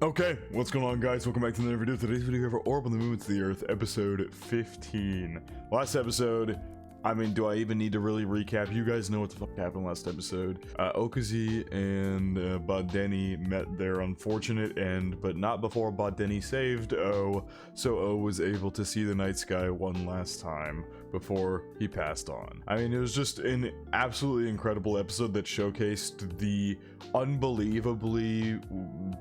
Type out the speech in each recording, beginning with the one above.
Okay, what's going on, guys? Welcome back to another video. Today's video here for Orb on the Movements of the Earth, episode 15. Last episode, I mean, do I even need to really recap? You guys know what the fuck happened last episode. Okazi and Badeni met their unfortunate end, but not before Badeni saved O, so O was able to see the night sky one last time before he passed on. I mean, it was just an absolutely incredible episode that showcased the unbelievably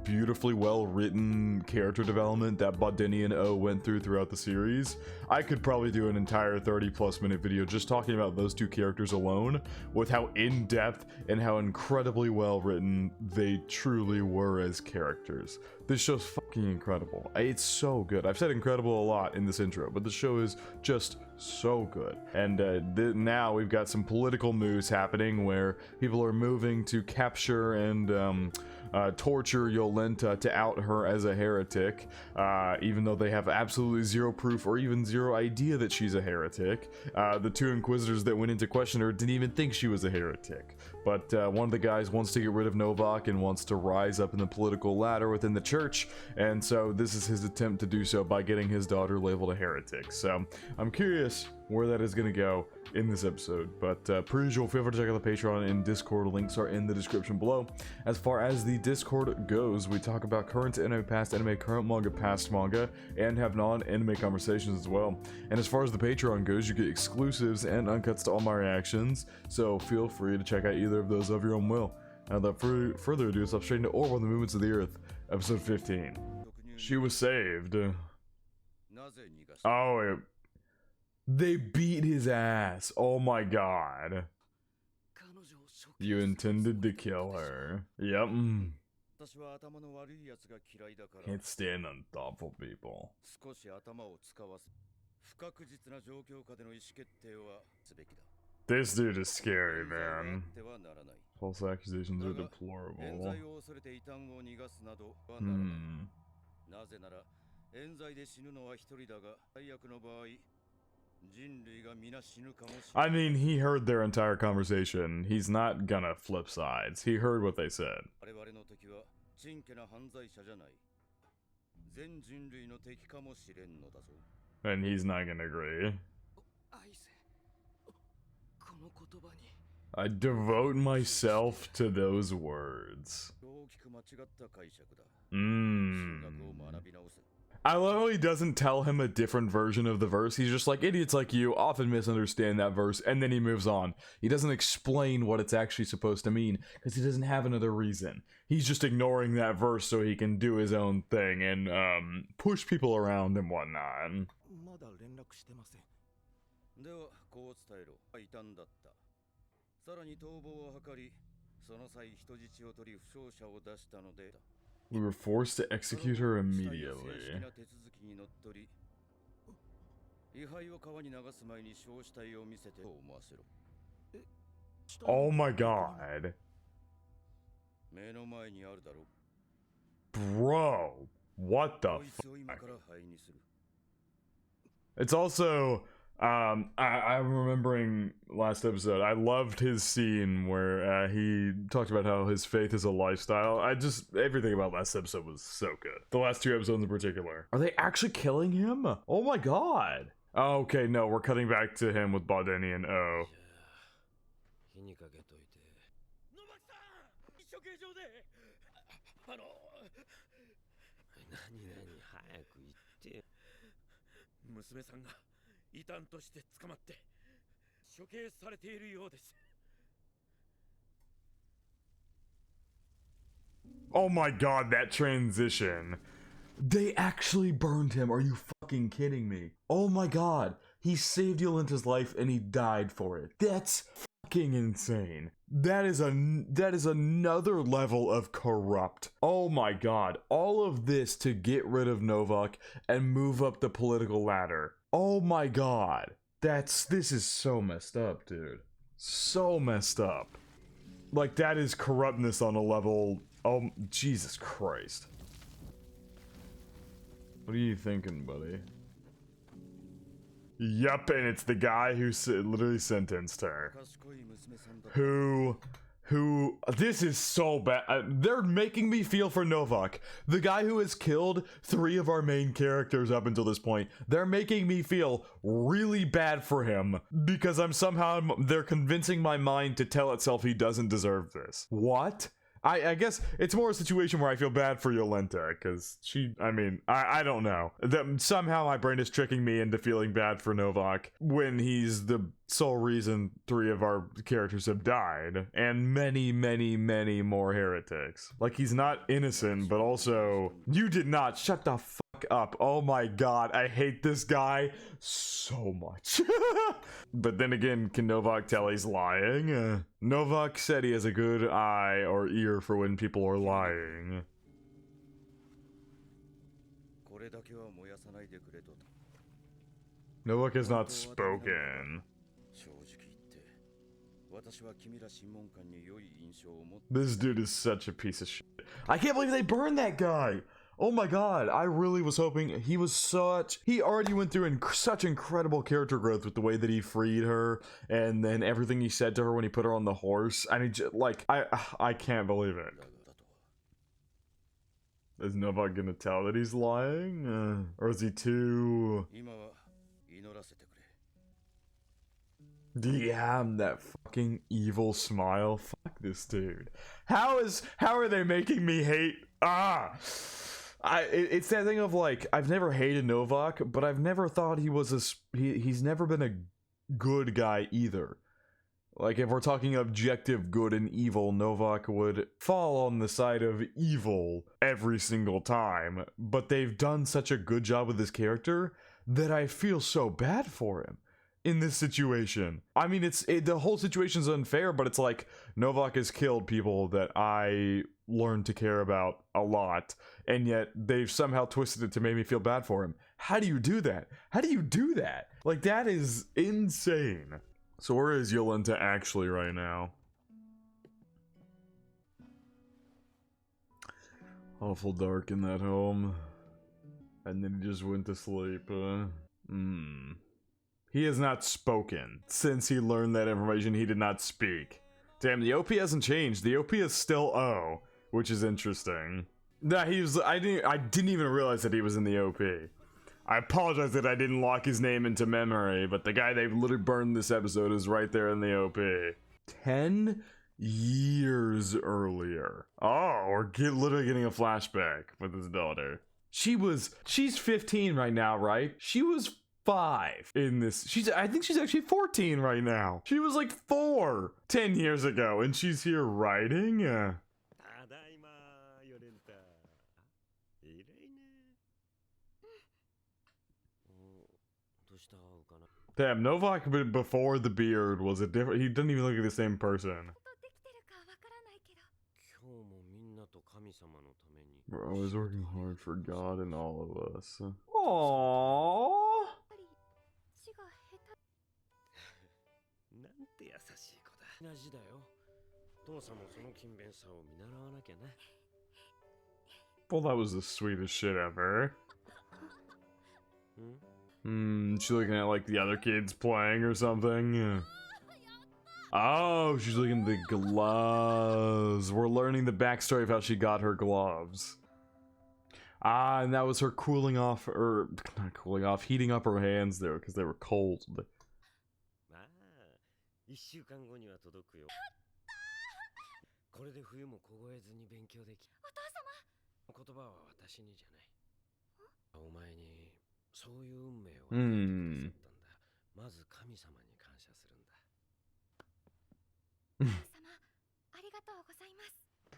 beautifully well written character development that Badeni and O went throughout the series. I could probably do an entire 30+ minute video just talking about those two characters alone, with how in-depth and how incredibly well written they truly were as characters. This show's fucking incredible. It's so good. I've said incredible a lot in this intro, but the show is just so good. And now we've got some political moves happening where people are moving to capture and torture Yolenta to out her as a heretic, even though they have absolutely zero proof or even zero idea that she's a heretic. The two inquisitors that went in to question her didn't even think she was a heretic. But one of the guys wants to get rid of Novak and wants to rise up in the political ladder within the church, and so this is his attempt to do so by getting his daughter labeled a heretic. So I'm curious where that is going to go in this episode, but per usual, feel free to check out the Patreon and Discord. Links are in the description below. As far as the Discord goes, we talk about current anime, past anime, current manga, past manga, and have non-anime conversations as well. And as far as the Patreon goes, you get exclusives and uncuts to all my reactions, so feel free to check out either of those of your own will. Now, without further ado, let's hop straight into Orb on the Movements of the Earth, episode 15. She was saved. Oh, they beat his ass. Oh my god. You intended to kill her. Yep. Can't stand unthoughtful people. This dude is scary, man. False accusations are deplorable. I mean, he heard their entire conversation. He's not gonna flip sides. He heard what they said. And he's not gonna agree. I devote myself to those words. I love how he doesn't tell him a different version of the verse. He's just like, idiots like you often misunderstand that verse, and then he moves on. He doesn't explain what it's actually supposed to mean, because he doesn't have another reason. He's just ignoring that verse so he can do his own thing and push people around and whatnot. We were forced to execute her immediately. Oh my god. Bro, what the fuck? It's also, I'm remembering last episode, I loved his scene where he talked about how his faith is a lifestyle. Everything about last episode was so good. The last two episodes in particular. Are they actually killing him? Oh my god. Oh, okay, no, we're cutting back to him with Badeni and O. Oh my god, that transition. They actually burned him. Are you fucking kidding me? Oh my god. He saved Yolenta's life and he died for it. That's fucking insane. That is another level of corrupt. Oh my god. All of this to get rid of Novak and move up the political ladder. Oh my god. This is so messed up, dude. So messed up. Like, that is corruptness on a level. Oh, Jesus Christ. What are you thinking, buddy? Yup, and it's the guy who literally sentenced her. Who who, this is so bad. They're making me feel for Novak, the guy who has killed 3 of our main characters up until this point. They're making me feel really bad for him because they're convincing my mind to tell itself he doesn't deserve this. What? I guess it's more a situation where I feel bad for Yolenta, because I don't know. Somehow my brain is tricking me into feeling bad for Novak when he's the sole reason 3 of our characters have died, and many, many, many more heretics. Like, he's not innocent, but also, you did not shut the fuck up. Oh my god, I hate this guy so much. But then again, can Novak tell he's lying? Novak said he has a good eye or ear for when people are lying. Novak has not spoken. This dude is such a piece of shit. I can't believe they burned that guy! Oh my god, I really was hoping he already went through such incredible character growth with the way that he freed her, and then everything he said to her when he put her on the horse. I mean, I can't believe it. Is Novak gonna tell that he's lying? Or is he too... Damn, that fucking evil smile. Fuck this dude. How are they making me hate... It's that thing of, like, I've never hated Novak, but I've never thought he's never been a good guy either. Like, if we're talking objective good and evil, Novak would fall on the side of evil every single time, but they've done such a good job with his character that I feel so bad for him in this situation. I mean, the whole situation's unfair, but it's like, Novak has killed people that I learned to care about a lot, and yet they've somehow twisted it to make me feel bad for him. How do you do that? How do you do that? Like, that is insane. So where is Yolenta actually right now? Awful dark in that home. And then he just went to sleep. He has not spoken. Since he learned that information, he did not speak. Damn, the OP hasn't changed. The OP is still O, which is interesting. Nah, I didn't even realize that he was in the OP. I apologize that I didn't lock his name into memory, but the guy they've literally burned this episode is right there in the OP. 10 years earlier. Oh, we're literally getting a flashback with his daughter. She's 15 right now, right? She was 5 in this. I think she's actually 14 right now. She was like 4 10 years ago, and she's here writing? Damn, Novak before the beard was a different. He didn't even look like the same person. We're always working hard for God and all of us. Aww. Well, that was the sweetest shit ever. She's looking at, like, the other kids playing or something. Oh, she's looking at the gloves. We're learning the backstory of how she got her gloves. Ah, and that was her cooling off, or not cooling off, heating up her hands there because they were cold.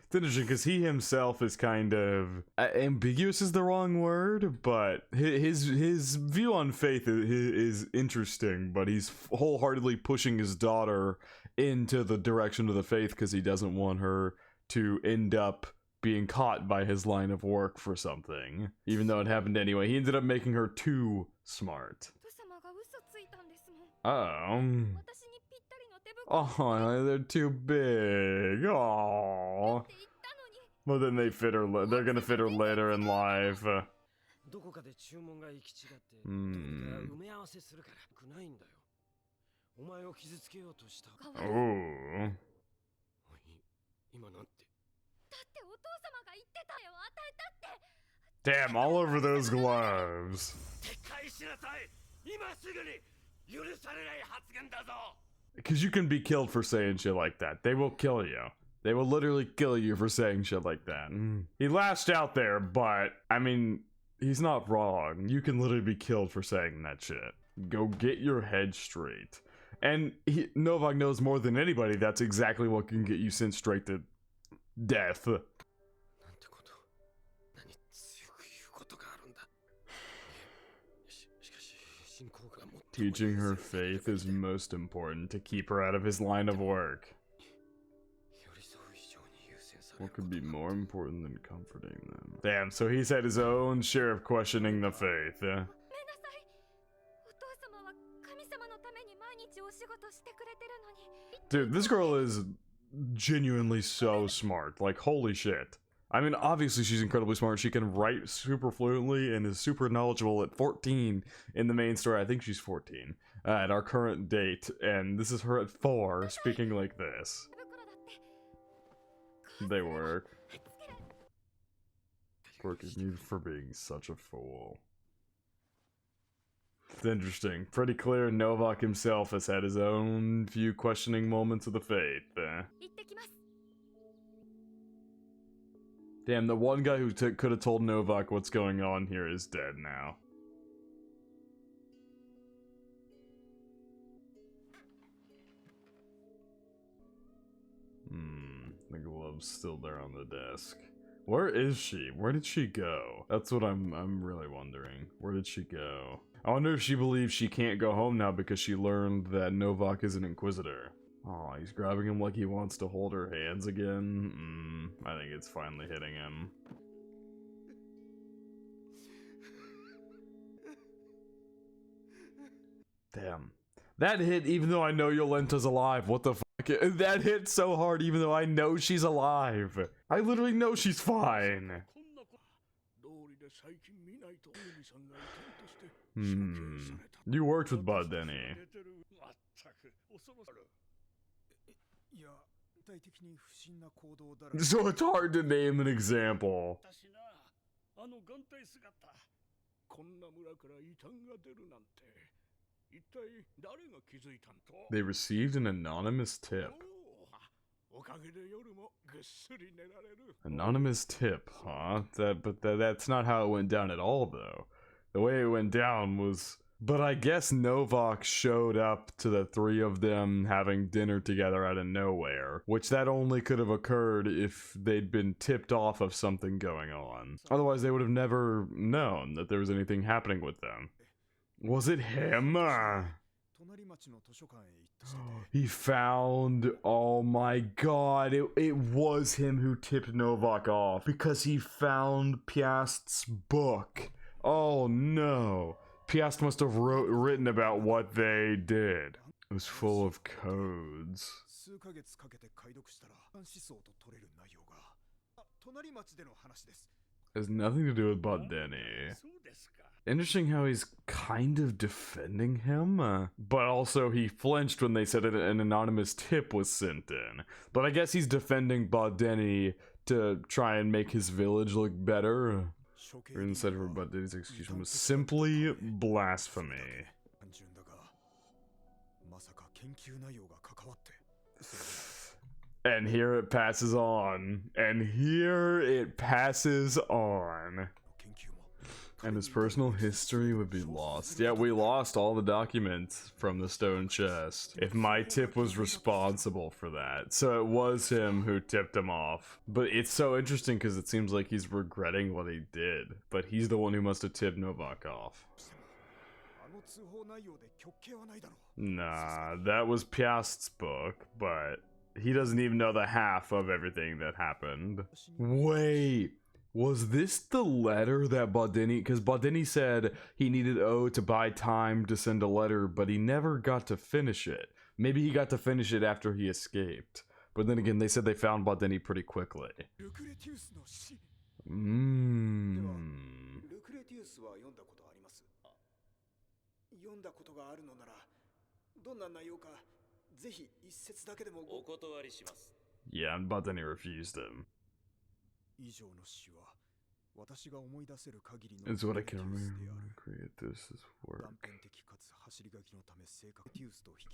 It's interesting because he himself is kind of ambiguous is the wrong word, but his view on faith is interesting, but he's wholeheartedly pushing his daughter into the direction of the faith because he doesn't want her to end up being caught by his line of work for something, even though it happened anyway. He ended up making her too smart. Oh, they're too big. Oh, well, then they fit her. They're gonna fit her later in life. Oh. Damn, all over those gloves. Because you can be killed for saying shit like that. They will kill you. They will literally kill you for saying shit like that. He lashed out there, but, I mean, he's not wrong. You can literally be killed for saying that shit. Go get your head straight. And Novak knows more than anybody that's exactly what can get you sent straight to death. Teaching her faith is most important to keep her out of his line of work. What could be more important than comforting them? Damn, so he's had his own share of questioning the faith. Dude, this girl is genuinely so smart. Like, holy shit. I mean, obviously she's incredibly smart. She can write super fluently and is super knowledgeable at 14 in the main story. I think she's 14 at our current date. And this is her at 4 speaking like this. They work. Forgive me for being such a fool. It's interesting. Pretty clear Novak himself has had his own few questioning moments of the faith. Damn, the one guy who could have told Novak what's going on here is dead now. The glove's still there on the desk. Where is she? Where did she go? That's what I'm really wondering. Where did she go? I wonder if she believes she can't go home now because she learned that Novak is an Inquisitor. Oh, he's grabbing him like he wants to hold her hands again. I think it's finally hitting him. Damn. That hit even though I know Yolenta's alive. What the fuck? That hit so hard even though I know she's alive. I literally know she's fine. You worked with Bud, didn't he? So it's hard to name an example. They received an anonymous tip. Anonymous tip, huh? But that's not how it went down at all, though. The way it went down was... But I guess Novak showed up to the three of them having dinner together out of nowhere, which that only could have occurred if they'd been tipped off of something going on. Otherwise, they would have never known that there was anything happening with them. Was it him? He found... Oh my god, it was him who tipped Novak off, because he found Piast's book. Oh no. Piast must have written about what they did. It was full of codes. It has nothing to do with Bodeni. Interesting how he's kind of defending him, but also he flinched when they said an anonymous tip was sent in. But I guess he's defending Bodeni to try and make his village look better. Instead of Bodeni's execution was simply blasphemy. And here it passes on. And here it passes on. And his personal history would be lost. Yeah, we lost all the documents from the stone chest. If my tip was responsible for that. So it was him who tipped him off. But it's so interesting because it seems like he's regretting what he did. But he's the one who must have tipped Novak off. Nah, that was Piast's book, but he doesn't even know the half of everything that happened. Wait! Was this the letter that Bodeni... Because Bodeni said he needed O to buy time to send a letter, but he never got to finish it. Maybe he got to finish it after he escaped. But then again, they said they found Bodeni pretty quickly. Yeah, but then he refused him. It's what I can remember. Create this work.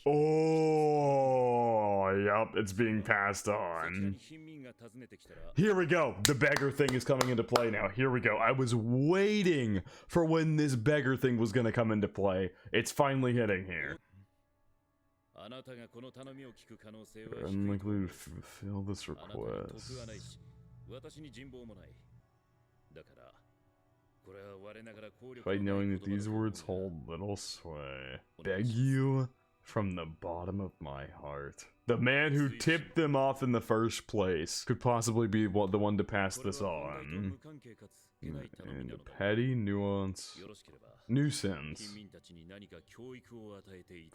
Oh, yep, it's being passed on. Here we go. The beggar thing is coming into play now. Here we go. I was waiting for when this beggar thing was going to come into play. It's finally hitting here. Unlikely to fulfill this request. By knowing that these words hold little sway. Beg you from the bottom of my heart. The man who tipped them off in the first place could possibly be the one to pass this on. And a petty nuisance.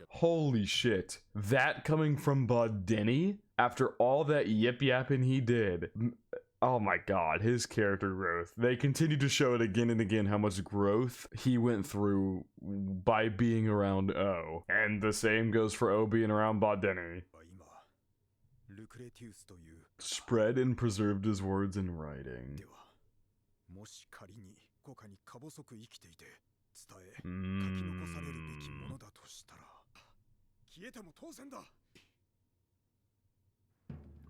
Holy shit. That coming from Bodeni? After all that yip-yapping he did. Oh my god, his character growth. They continue to show it again and again how much growth he went through by being around O. And the same goes for O being around Bodeni. Spread and preserved his words in writing.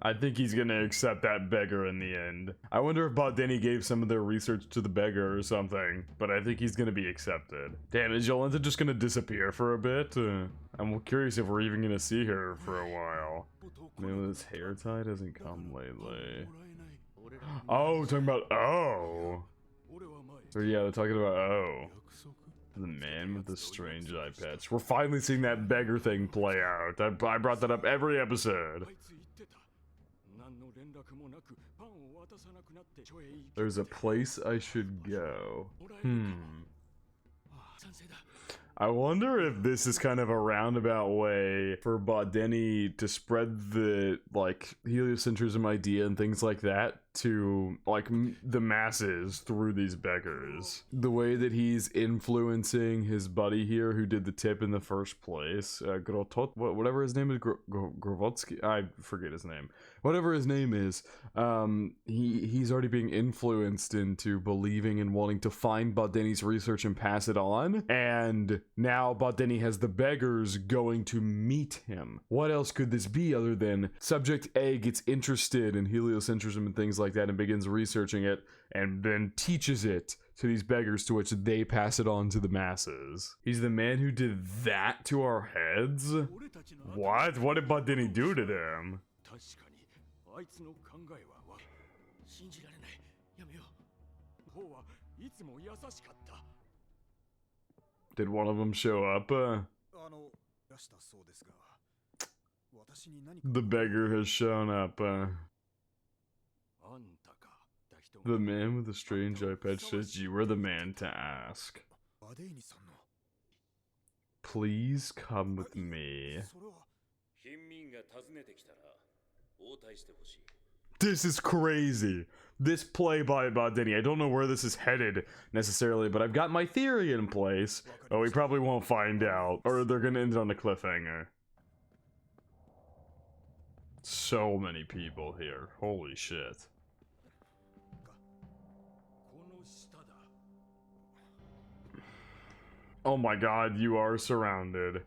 I think he's gonna accept that beggar in the end. I wonder if Bodeni gave some of their research to the beggar or something, but I think he's gonna be accepted. Damn, is Yolanta just gonna disappear for a bit? I'm curious if we're even gonna see her for a while. Maybe this hair tie doesn't come lately. Oh, talking about O. So yeah, they're talking about O. The man with the strange eye patch. We're finally seeing that beggar thing play out. I brought that up every episode. There's a place I should go. I wonder if this is kind of a roundabout way for Bodeni to spread the, like, heliocentrism idea and things like that to, like, the masses through these beggars. The way that he's influencing his buddy here who did the tip in the first place, Grotot, whatever his name is, Grovotsky, I forget his name. Whatever his name is, he's already being influenced into believing and wanting to find Bodeni's research and pass it on, and now Bodeni has the beggars going to meet him. What else could this be other than Subject A gets interested in heliocentrism and things like that and begins researching it and then teaches it to these beggars, to which they pass it on to the masses. He's the man who did that to our heads? What? What did Bodeni do to them? Did one of them show up? The beggar has shown up. The man with the strange eye patch says you were the man to ask. Please come with me. This is crazy. This play by Bodeni. I don't know where this is headed necessarily, but I've got my theory in place. Oh, we probably won't find out. Or they're gonna end it on a cliffhanger. So many people here. Holy shit. Oh my god, you are surrounded.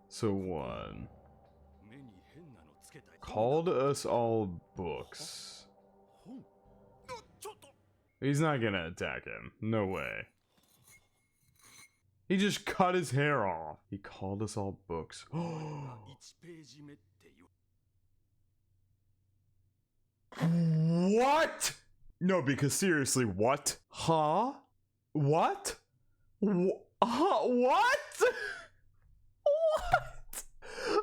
So what? Called us all books. He's not gonna attack him. No way. He just cut his hair off. He called us all books. What? No, because seriously, what? Huh? What? Huh? What? What?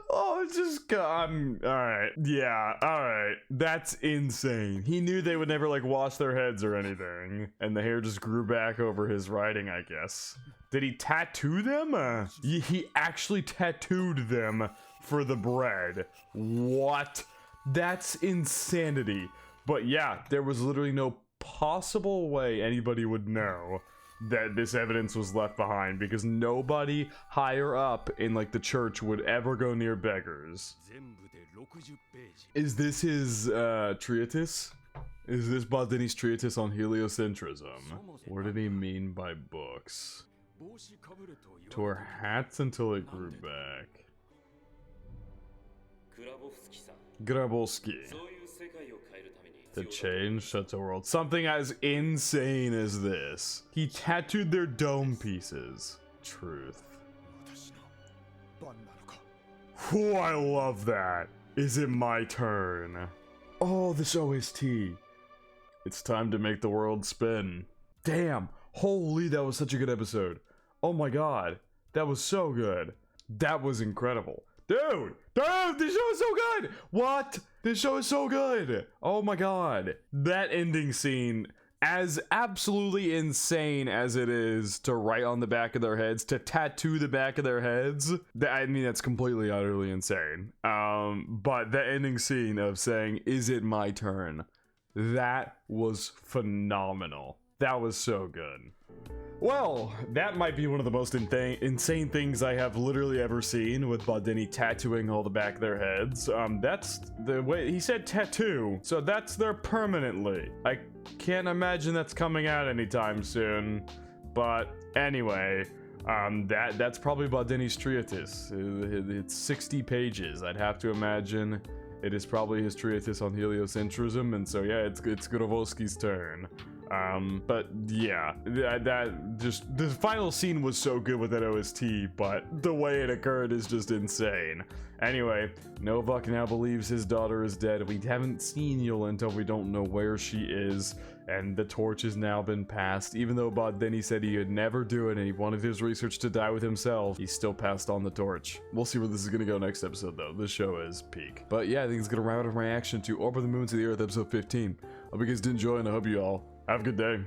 Oh, just alright. Yeah, alright. That's insane. He knew they would never, like, wash their heads or anything. And the hair just grew back over his writing, I guess. Did he tattoo them? He actually tattooed them for the bread. What? That's insanity. But yeah, there was literally no possible way anybody would know that this evidence was left behind, because nobody higher up in like the church would ever go near beggars. Is this his treatise? Is this Baldini's treatise on heliocentrism? What did he mean by books? To wear hats until it grew back. Grabowski. To change such a world. Something as insane as this. He tattooed their dome pieces. Truth. Whew, I love that. Is it my turn? Oh, this OST. It's time to make the world spin. Damn. Holy, that was such a good episode. Oh my god. That was so good. That was incredible. Dude, this show is so good. What? This show is so good. Oh my god. That ending scene, as absolutely insane as it is to write on the back of their heads, to tattoo the back of their heads, I mean, that's completely, utterly insane. But that ending scene of saying, "Is it my turn?" That was phenomenal. That was so good. Well, that might be one of the most insane things I have literally ever seen, with Baldini tattooing all the back of their heads. That's the way he said tattoo, so that's there permanently. I can't imagine that's coming out anytime soon, but anyway, that's probably Baldini's treatise. It's 60 pages, I'd have to imagine. It is probably his treatise on heliocentrism, and so yeah, it's Grabowski's turn. But yeah, that just, the final scene was so good with that OST, but the way it occurred is just insane. Anyway, Novak now believes his daughter is dead. We haven't seen Yolanta, we don't know where she is, and the torch has now been passed. Even though Baldini said he would never do it and he wanted his research to die with himself, he still passed on the torch. We'll see where this is gonna go next episode though. This show is peak. But yeah, I think it's gonna round off my reaction to Orb of the Moon to the Earth episode 15. Hope you guys did enjoy, and I hope you all have a good day.